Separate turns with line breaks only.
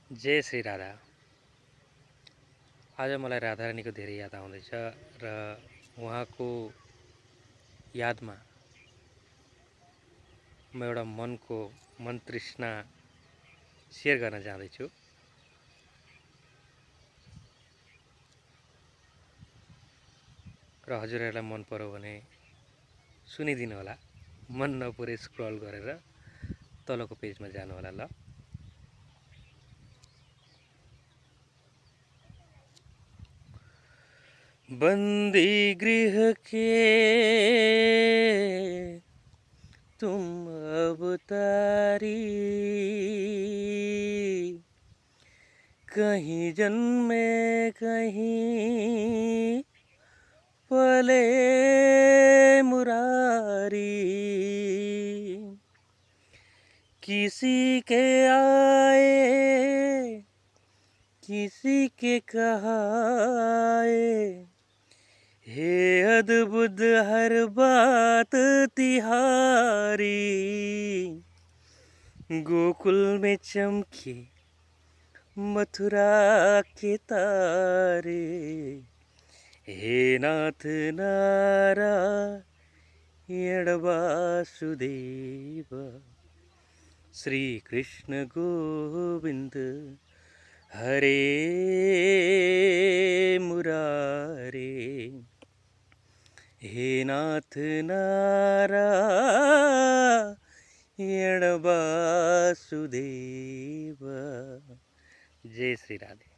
जय श्री राधा। आज मलाई राधारानीको धेरै याद आउँदैछ र उहाँको यादमा म एउटा मन तृष्णा सेयर गर्न जाँदैछु। र हजुरहरूलाई मन पर्यो भने सुनिदिनु होला। मन नपरे स्क्रल गरेर तलको पेजमा जानु होला ल। बंदी गृह के तुम अवतारी, कहीं जन्मे कहीं पले मुरारी। किसी के आए किसी के कहाए, हे अद्भुत हर बात तिहारी। गोकुल में चमके मथुरा के तारे, हे नाथ नारायण वासुदेव। श्री कृष्ण गोविंद हरे मुरारे, हे नाथ नारायण वासुदेव। जय श्री राधे।